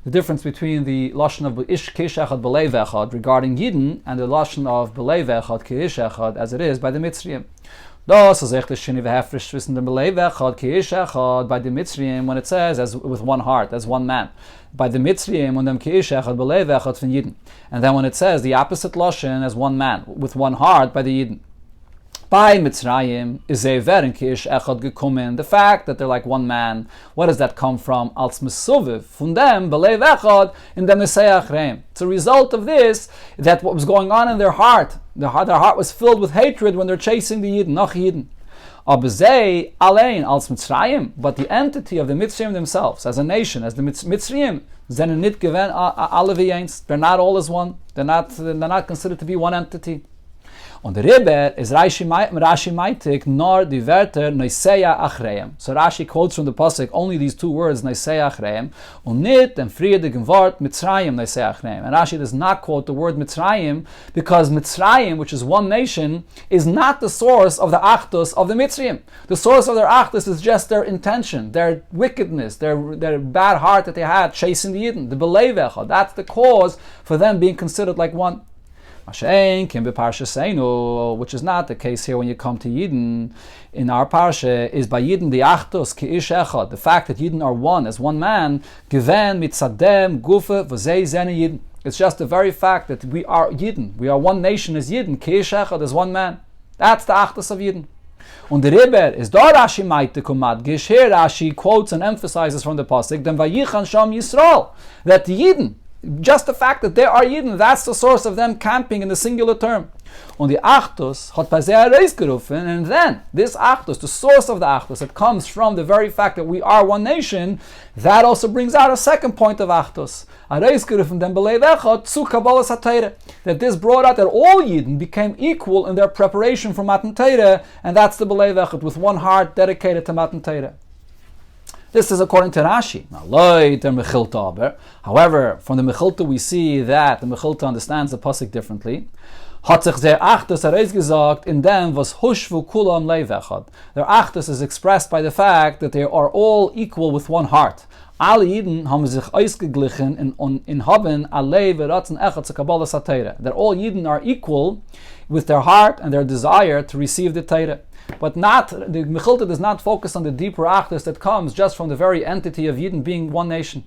The difference between the Lashon of Ki'ish Echad Belev Echad regarding Yidden and the Lashon of Belev Echad Ki'ish Echad as it is by the Mitzrayim. Das ist echt das Shini v'hefresh zwischen dem Belev Echad Ki'ish Echad by the Mitzrayim when it says as with one heart, as one man. By the Mitzrayim und dem Ki'ish Echad Belev Echad von Yidden. And then when it says the opposite Lashon as one man, with one heart by the Yidden. By Mitzrayim is a verin ki'ish echad gekommen. The fact that they're like one man, what does that come from? Als mesuviv von dem belev echad in dem neseach reim. It's a result of this that what was going on in their heart was filled with hatred when they're chasing the Yidden, nach Yidden. Aber zij allein als Mitzrayim, but the entity of the Mitzrayim themselves, as a nation, as the Mitzrayim, sind nicht gewen alle wie eins. They're not all as one. They're not considered to be one entity. Und der Rebbe is Rashi meitik nor die Wörter Noiseya Achreim. So Rashi quotes from the Pasuk only these two words Noiseya Achreim und nicht dem friedigen Wort Mitzrayim Noiseya Achreim. And Rashi does not quote the word Mitzrayim because Mitzrayim, which is one nation, is not the source of the Achdus of the Mitzrayim. The source of their Achdus is just their intention, their wickedness, their bad heart that they had chasing the Yidden, the Belev Echad. That's the cause for them being considered like one. Which is not the case here when you come to Yidden. In our parsha is by Yidden the Achdus Ki'ish Echad, the fact that Yidden are one as one man. Given mitzadem gufe v'zei zene Yidden. It's just the very fact that we are Yidden. We are one nation as Yidden. Ki'ish Echad as one man. That's the Achdus of Yidden. Und der Rebbe is da Rashi meite kumad. Here Rashi quotes and emphasizes from the pasuk dem vayichan sham Yisrael, that the Yidden, just the fact that they are Yidden, that's the source of them camping in the singular term. Und die Achdus hat bei sehr gerufen, and then this Achdus, the source of the Achdus, that comes from the very fact that we are one nation, that also brings out a second point of Achdus. Gerufen dem Belev Echad zu Kabbalas HaTorah, that this brought out that all Yidden became equal in their preparation for Matan Torah, and that's the Belev Echad, with one heart dedicated to Matan Torah. This is according to Rashi. However, from the Mechilta we see that the Mechilta understands the pasuk differently. Hat sich der Achdus herausgesagt in dem was hushvu kulam leiv echad. Their Achdus is expressed by the fact that they are all equal with one heart. Alle Yidden haben sich ausgeglichen in haben alle veratzen echad zu Kabbalas HaTorah. That all Yidden are equal with their heart and their desire to receive the Torah. But the Mechilta does not focus on the deeper Achdus that comes just from the very entity of Yidden being one nation.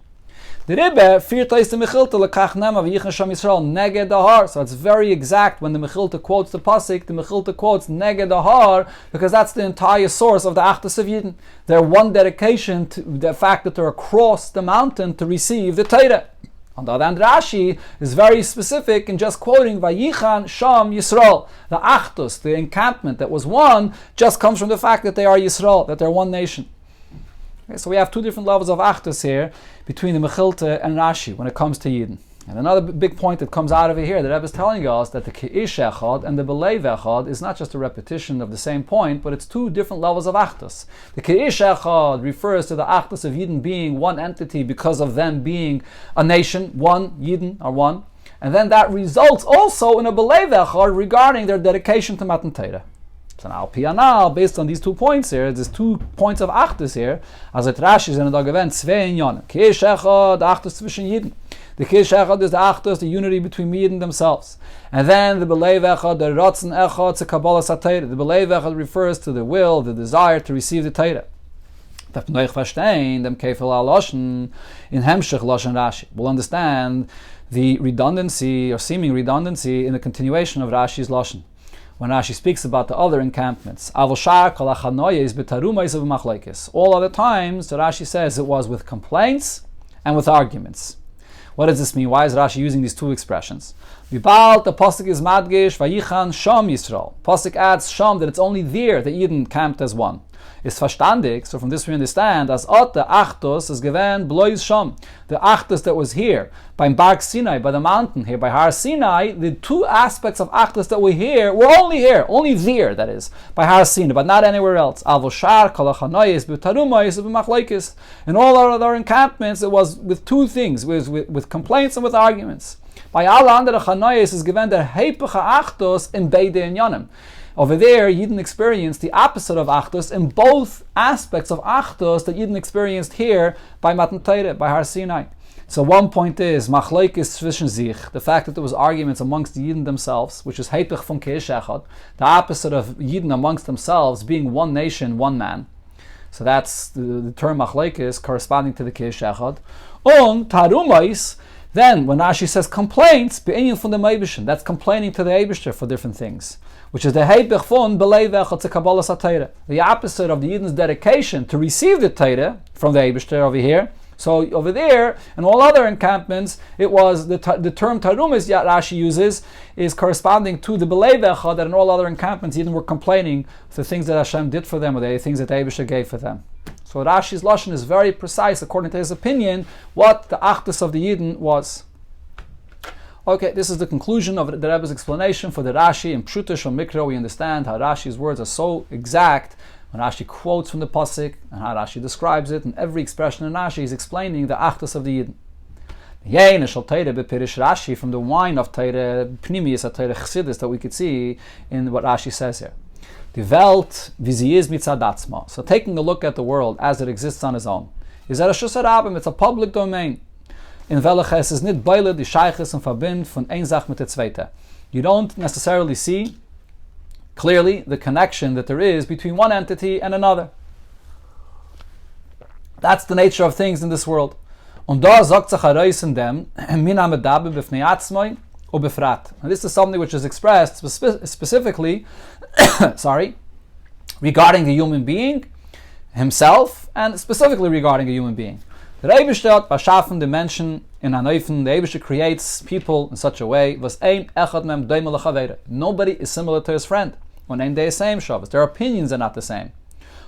The Rebbe führt aus the Mechilta lekach nema v'yichan sham Yisrael neged dahar. So it's very exact when the Mechilta quotes the pasuk. The Mechilta quotes neged dahar because that's the entire source of the Achdus of Yidden. Their one dedication to the fact that they're across the mountain to receive the Torah. On the other hand, Rashi is very specific in just quoting Vayichan Sham Yisrael. The Achdus, the encampment that was one, just comes from the fact that they are Yisrael, that they're one nation. Okay, so we have two different levels of Achdus here between the Mechilta and Rashi when it comes to Yidden. And another big point that comes out of it here, the Rebbe is telling us that the Ki'ish Echad and the Belev Echad is not just a repetition of the same point, but it's two different levels of Achdus. The Ki'ish Echad refers to the Achdus of Yidden being one entity because of them being a nation, one, Yidden are one. And then that results also in a Belev Echad regarding their dedication to Matan Torah. So now, Pianal, based on these 2 points here, there's 2 points of Achdus here, as it Rashi is in the event, zwei Inyanim. Ki'ish Echad, the Achdus zwischen Yidden. The Ki'ish Echad is the Achdus, the unity between Yidden themselves. And then the Belev Echad, the Ratzon Echad, to Kabbalas HaTorah. The Belev Echad refers to the will, the desire to receive the Torah. Dem Kefel HaLashon, in Hemshech Lashon Rashi. We'll understand the redundancy, or seeming redundancy, in the continuation of Rashi's Lashon. When Rashi speaks about the other encampments. All other times, so Rashi says it was with complaints and with arguments. What does this mean? Why is Rashi using these two expressions? Vibal, the pasuk is madgish, vayichan sham Yisrael. Pasuk adds sham, that it's only there that Yidden camped as one. is verstandig. So from this we understand, as ot the Achtos is given blois sham. The Achtos that was here, by Bar Sinai, by the mountain here, by Har Sinai, the two aspects of Achtos that we hear were only here, only there, that is, by Har Sinai, but not anywhere else. Avoshar, Kalachanois, B'tarumais, B'machlaikis. In all our other encampments, it was with two things, with complaints and with arguments. By all andere Chanois is given der Heipecha Achtos in Beide Inyanim. Over there, Yidden experienced the opposite of Achtos in both aspects of Achtos that Yidden experienced here by Matan Torah, by Har Sinai. So one point is, Machlaikis zwischen sich, the fact that there was arguments amongst the Yidden themselves, which is Heipech von Keish Echad, the opposite of Yidden amongst themselves being one nation, one man. So that's the term Machlaikis corresponding to the Keish Echad. Und Tarumais, then when Rashi says complaints, be'inyan von dem Eibishter, that's complaining to the Eibishter for different things, which is the Heibich von Belei Vechot to Kabbalah Satayra, the opposite of the Yidden's dedication to receive the Torah from the Eibishter over here. So over there, and all other encampments, it was the term Tarumis Rashi uses is corresponding to the Belei Vechot, that in all other encampments Yidden were complaining the things that Hashem did for them, or the things that the Eibishter gave for them. So Rashi's Lashon is very precise, according to his opinion, what the Achdus of the Yidden was. Okay, this is the conclusion of the Rebbe's explanation for the Rashi. In Pshuta Shel Mikra, we understand how Rashi's words are so exact when Rashi quotes from the Pasuk and how Rashi describes it. And every expression in Rashi is explaining the Achdus of the Yidden. Yein Shel Torah b'Pirish Rashi, from the wine of Torah, Pnimius Torah Chassidus, that we could see in what Rashi says here. Die Welt, wie sie ist mitzad atzma. So taking a look at the world as it exists on its own. Is that a Shus Harabim? It's a public domain. In welcher es ist nicht beile die Scheiches und Verbind von ein Sach mit der Zweite. You don't necessarily see clearly the connection that there is between one entity and another. That's the nature of things in this world. Und da sagt sich heraus in dem, min ha-medaber b'fnei atzmai u befrat. And this is something which is expressed specifically regarding the human being himself, and specifically regarding a human being. The Eibishter hat beschaffen the Menschen in Haneufen. The Eibishter creates people in such a way, was ein echad mem doime lechavere. Nobody is similar to his friend. Und ein der same Shabbos. Their opinions are not the same.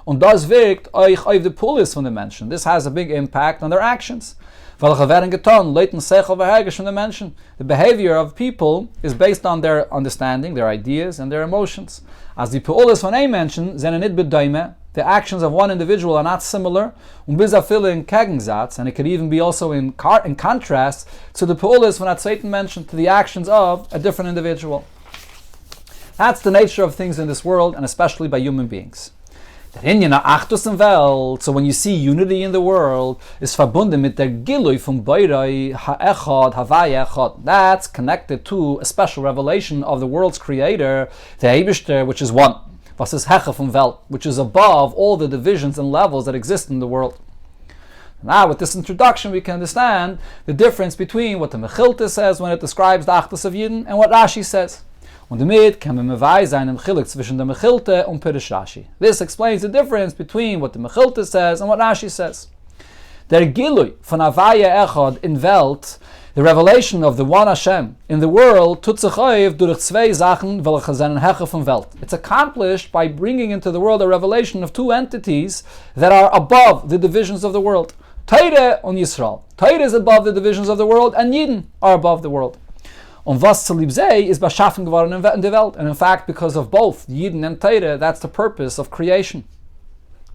Und das wirkt euch auf die Pulis von den Menschen. This has a big impact on their actions. Welche werden getan, leiten sechel verhergisch von den Menschen. The behavior of people is based on their understanding, their ideas, and their emotions. As die Pulis von einem Menschen sind nicht bedoime, the actions of one individual are not similar, und bis a viele in Gegensatz, and it could even be also in contrast to the Pulis von a zweiten Menschen, to the actions of a different individual. That's the nature of things in this world, and especially by human beings. So when you see unity in the world, is verbunden mit der Gilui vom Beirei ha'echad havai echad. That's connected to a special revelation of the world's creator, the Eibishter, which is one. Was is Hecha vom Welt, which is above all the divisions and levels that exist in the world. Now, with this introduction, we can understand the difference between what the Mechilta says when it describes the Achdus of Yidden and what Rashi says. Und damit kann man mevai sein im Chelek zwischen der Mechilta und Pirish Rashi. This explains the difference between what the Mechilta says and what Rashi says. Der Gilui von Havaya Echad in Welt, the revelation of the one Hashem in the world, tut sich auf durch zwei Sachen, welche seinen Hecha von Welt. It's accomplished by bringing into the world a revelation of two entities that are above the divisions of the world. Torah und Yisro. Torah is above the divisions of the world, and Yidden are above the world. Und was zu lieb sei, is beschaffen geworden in der Welt. And in fact, because of both Yidden and Torah, that's the purpose of creation.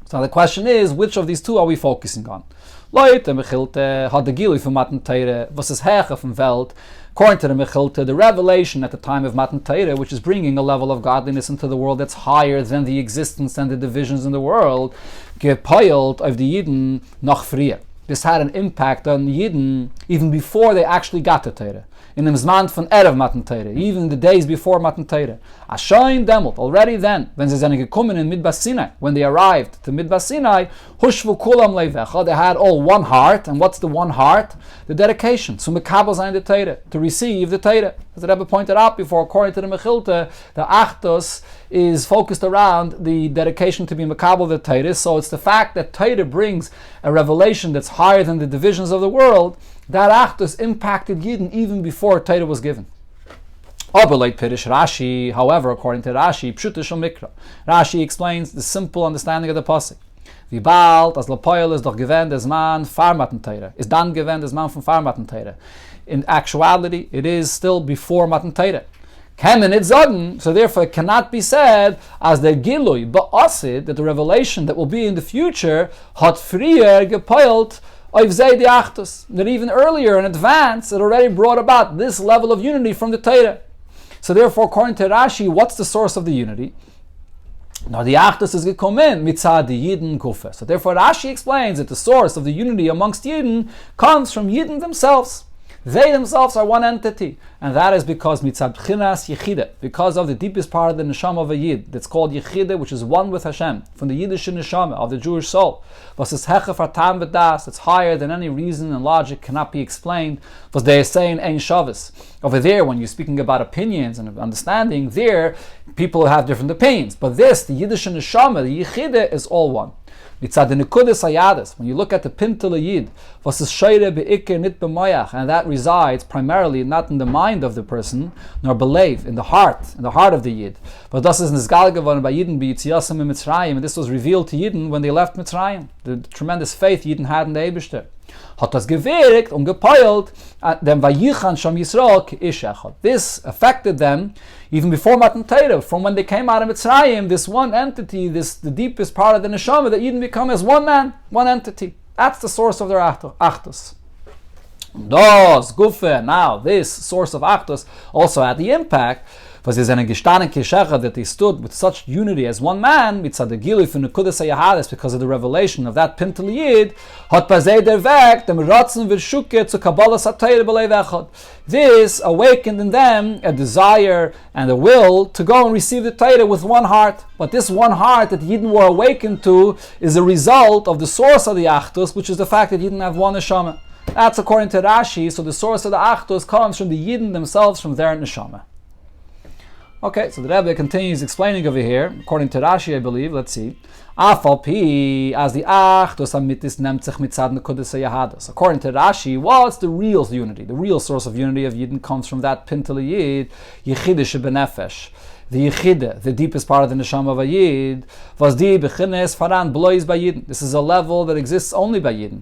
So the question is, which of these two are we focusing on? Leute, Mechilte hat der Gilui von Matan Torah, was ist Hecha von Welt. According to the Mechilte, the revelation at the time of Matan Torah, which is bringing a level of godliness into the world that's higher than the existence and the divisions in the world, gepeilt auf die Yidden noch früher. This had an impact on Yidden even before they actually got to Torah. In the Zman von Erev Matan Torah, even the days before Matan Torah. Ashayin demelt, already then, when sie sind gekommen in Midbar Sinai, when they arrived to Midbar Sinai, hushvu kulam leivecha, they had all one heart, and what's the one heart? The dedication, to mekabel sein the Torah, to receive the Torah. As the Rebbe pointed out before, according to the Mechilta, the Achdus is focused around the dedication to be mekabel the Torah, so it's the fact that Torah brings a revelation that's higher than the divisions of the world, that Achdus impacted Yidden even before Torah was given. Oberleit Pirish Rashi, however, according to Rashi, Pshutish Mikra. Rashi explains the simple understanding of the pasuk. Wie bald as Lapoil is doch gewend as man farmaten Teire. Is dan gewend as man from farmaten Teire. In actuality, it is still before Matan Teire. Kemen it zogen, so therefore it cannot be said as the Gilui ba'asid, that the revelation that will be in the future hat frier gepoilt of zei di achtus. That even earlier in advance, it already brought about this level of unity from the Teire. So therefore, according to Rashi, what's the source of the unity? Now the Achdus is gekommen mitzad the Yidden kufa. So therefore Rashi explains that the source of the unity amongst Yidden comes from Yidden themselves. They themselves are one entity, and that is because mitzad b'chinas yechide, because of the deepest part of the neshama of a Yid, that's called yechide, which is one with Hashem, from the Yiddish neshama of the Jewish soul. Was is hechef atam v'das, it's higher than any reason and logic cannot be explained. Was they are saying ein shavis. Over there, when you're speaking about opinions and understanding, there people have different opinions. But this, the Yiddish neshama, the yechide, is all one. When you look at the Pintel Yid, and that resides primarily not in the mind of the person, nor believe in the heart of the Yid. But this is Nizgal by Yidden b'Yitziasam in Mitzrayim, and this was revealed to Yidden when they left Mitzrayim. The tremendous faith Yidden had in the Eibishter. Hat das gewirkt und gepeilt, dem Vayichan Sham Yisro k'ish echad. This affected them even before Matan Torah. From when they came out of Mitzrayim, this one entity, the deepest part of the neshama, that Yidden become as one man, one entity. That's the source of their Achdus. Now this source of Achdus also had the impact, was is eine gestanden Kishecha, that they stood with such unity as one man, mitzad the Gilui from the Nekudas HaYahadis, because of the revelation of that Pintel Yid, hat bazei der Weg, dem Ratzen v'shuke zu Kabbalah Satayr b'lei v'echad. This awakened in them a desire and a will to go and receive the Torah with one heart. But this one heart that Yidden were awakened to is a result of the source of the Achdus, which is the fact that Yidden have one neshama. That's according to Rashi, so the source of the Achdus comes from the Yidden themselves, from their neshama. Okay, so the Rabbi continues explaining over here, according to Rashi, I believe. Let's see. Afal pi as the Achdus amitis nemt sich mitzad nekudas hayahadus. According to Rashi, what's the real unity? The real source of unity of Yidden comes from that Pintel Yid, Yechide shebenefesh. The Yechide, the deepest part of the neshama of a Yid, was die bechines faran blois by Yidden. This is a level that exists only by Yidden.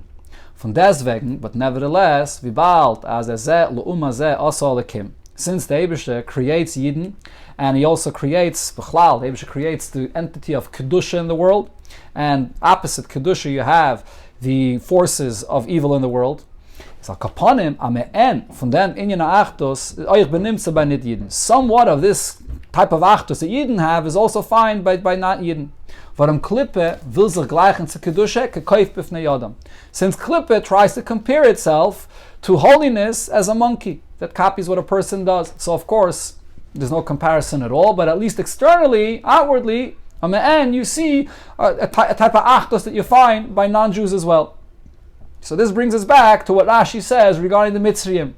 Von deswegen, but nevertheless, wie bald as ze leuma ze also lekim. Since the Eibishter creates Yidden, and he also creates Bechlal, the Eibishter creates the entity of Kedusha in the world, and opposite Kedusha you have the forces of evil in the world. Somewhat of this type of Achdus that Yidden have is also found by not Yidden. Since Klippe tries to compare itself to holiness as a monkey that copies what a person does. So of course, there's no comparison at all, but at least externally, outwardly, and you see a type of Achdus that you find by non-Jews as well. So this brings us back to what Rashi says regarding the Mitzrayim.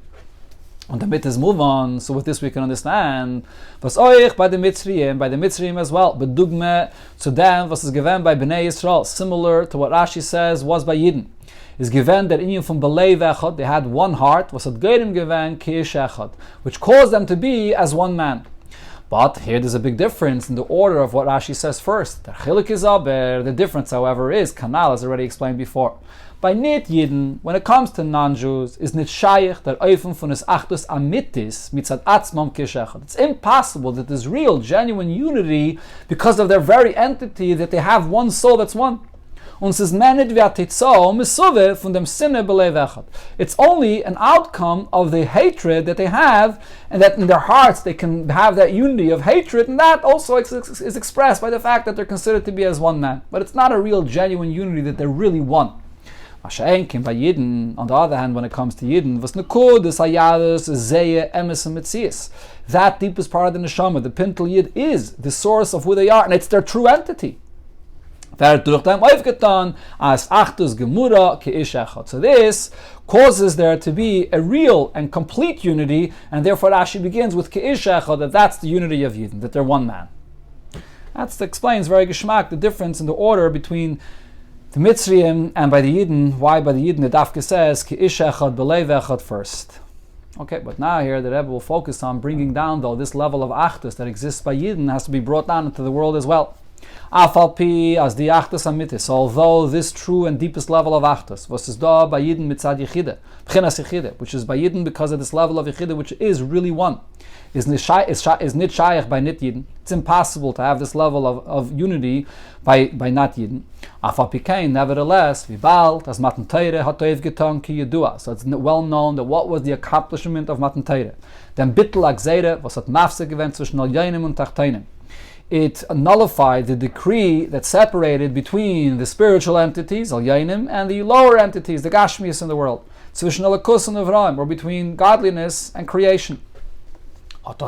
And the Mitzvahs move on, so with this we can understand. Was euch by the Mitzrayim as well, bedugme zu dem, was is given by Bnei Yisrael, similar to what Rashi says was by Yidden. Is given that in from Belei Vechad, they had one heart, was at Geirim given Kish Echad, which caused them to be as one man. But here there's a big difference in the order of what Rashi says first. The Chelek is aber, the difference, however, is Kanal, as already explained before. By Nit Yidden, when it comes to non-Jews, is Nit Shayich der Eufen von es Achdus Amitis mitzad Atzmam Kish Echad. It's impossible that there's real, genuine unity because of their very entity, that they have one soul that's one. It's only an outcome of the hatred that they have, and that in their hearts they can have that unity of hatred, and that also is expressed by the fact that they're considered to be as one man. But it's not a real, genuine unity that they're really one. By Yidden, on the other hand, when it comes to Yidden, that deepest part of the neshama, the Pintel Yid, is the source of who they are, and it's their true entity. So this causes there to be a real and complete unity, and therefore Rashi begins with Ke'ish Echad, that's the unity of Yidden, that they're one man. That explains very geschmack the difference in the order between the Mitzrayim and by the Yidden, why by the Yidden the Dafke says Ke'ish Echad Belei Vechad first. Okay, but now here the Rebbe will focus on bringing down, though, this level of Achdus that exists by Yidden has to be brought down into the world as well. Afalpi as the Achdus amitis, although this true and deepest level of Achdus was da by Yidden mitzad Yechide, b'chinas Yechide, which is by Yidden because of this level of Yechide, which is really one, is nit shayach by nit Yidden. It's impossible to have this level of unity by not Yidden. Afalpi kain, nevertheless, vibal as Matan Torah hatoiv getan ki yedua. So it's well known that what was the accomplishment of Matan Torah. Then bittel agzeire was hat mafse gewend zwischen alyonim und tachtenim. It nullified the decree that separated between the spiritual entities, alyonim, and the lower entities, the gashmias in the world, zwischen alakus and avraim, or between godliness and creation. So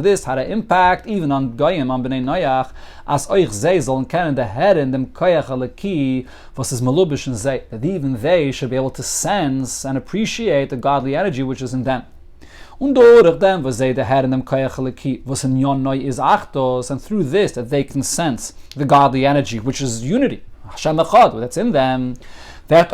this had an impact even on Goyim, on Bnei Noach, as euch zij sollen kennen the head in dem koyach alaki, was is malubish and zij, that even they should be able to sense and appreciate the godly energy which is in them. Und durch them was they the head in dem koyach alaki, was in yon noi is achtos, and through this that they can sense the godly energy which is unity, Hashem echad, that's in them. This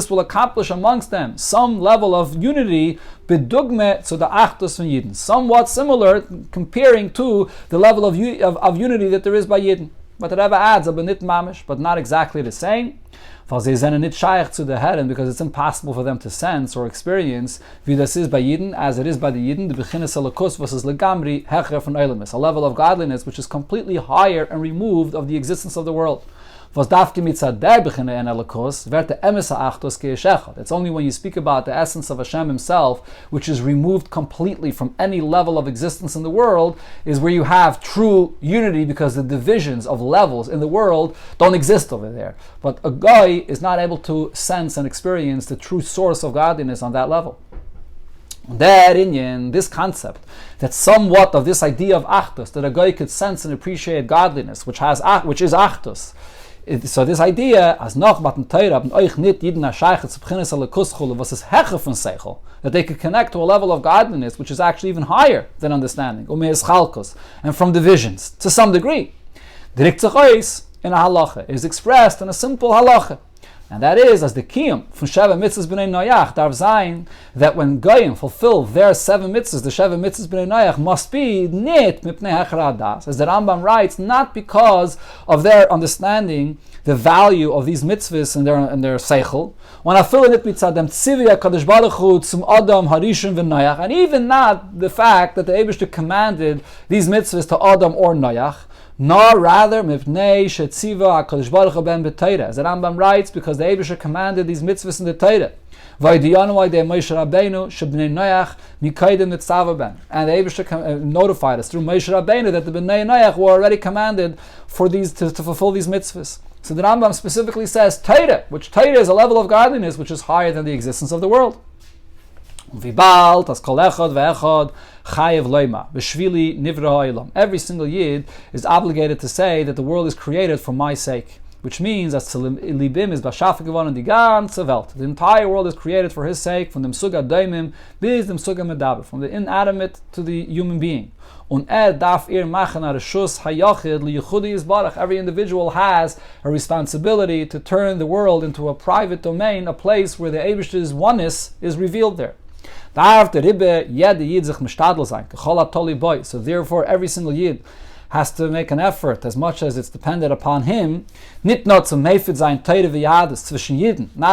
will accomplish amongst them some level of unity, bedugme to the Achdus von Yidden, somewhat similar, comparing to the level of unity that there is by Yidden. But the Rebbe adds, but not exactly the same. To the head, and because it's impossible for them to sense or experience wie das is by Yidden, as it is by the Yidden, the bechinas alakus versus legamri hecher von olamis, a level of godliness which is completely higher and removed of the existence of the world. It's only when you speak about the essence of Hashem Himself, which is removed completely from any level of existence in the world, is where you have true unity, because the divisions of levels in the world don't exist over there. But a guy is not able to sense and experience the true source of godliness on that level. That inyan, this concept, that somewhat of this idea of Achdus, that a guy could sense and appreciate godliness, which is Achdus. So this idea, as noch Matan Torah, euch nit Yidden hashaychet zu b'chinas alakus chulu, was is hecher von seichel, that they could connect to a level of godliness which is actually even higher than understanding, umeis and from divisions, to some degree. Direkt sich ois in a halacha, is expressed in a simple halacha. And that is, as the kiyum from Sheva Mitzvahs B'nai Noach, darf sein, that when Goyim fulfill their 7 mitzvahs, the Sheva Mitzvahs B'nai Noach must be nit mipnei hechar hadas, as the Rambam writes, not because of their understanding the value of these mitzvahs and their seichel. When I fill it mitzadem tzivya kadosh baruch hu zum adam harishon v'noach, and even not the fact that the Eibishter commanded these mitzvahs to Adam or Noach, nor rather mipnei shetziva HaKadosh Baruch Hu ben b'Torah, as the Rambam writes, because the Eibishter commanded these mitzvahs in the Torah. V'idiyanu v'idei Moshe Rabbeinu shebnei Noach mikaydem nitzava ben, and the Eibishter notified us through Moshe Rabbeinu that the bnei Noach were already commanded for these to fulfill these mitzvahs. So the Rambam specifically says Torah, which Torah is a level of godliness which is higher than the existence of the world. Vibal tas kol echad ve'echad chayev loima b'shvili nivra ha'olam. Every single yid is obligated to say that the world is created for my sake, which means that libim is b'shafik geworden die ganze Welt. The entire world is created for his sake, from the msuga daimim bis the msuga medaber, from the inanimate to the human being. Darf machen reshus hayachid liyichudi yisbarach. Every individual has a responsibility to turn the world into a private domain, a place where the Eibishter's oneness is revealed there. So therefore every single yid has to make an effort, as much as it's dependent upon him, not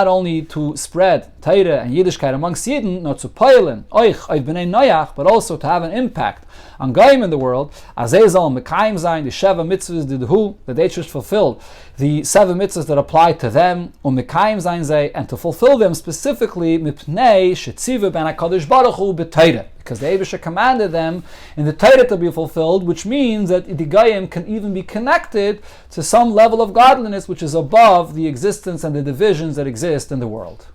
only to spread Torah and Yiddishkeit amongst Yidden, not to peilen, but also to have an impact on Goyim in the world, as they zal mekayim zayin, the Sheva mitzvahs didhu, that they should fulfill the 7 mitzvahs that apply to them, mekayim zayin zay, and to fulfill them specifically, mipnei shetziva ben HaKadosh Baruch Hu b'Torah, because the Eibishter commanded them in the Torah to be fulfilled, which means that the Goyim can even be connected to some level of godliness which is above the existence and the divisions that exist in the world.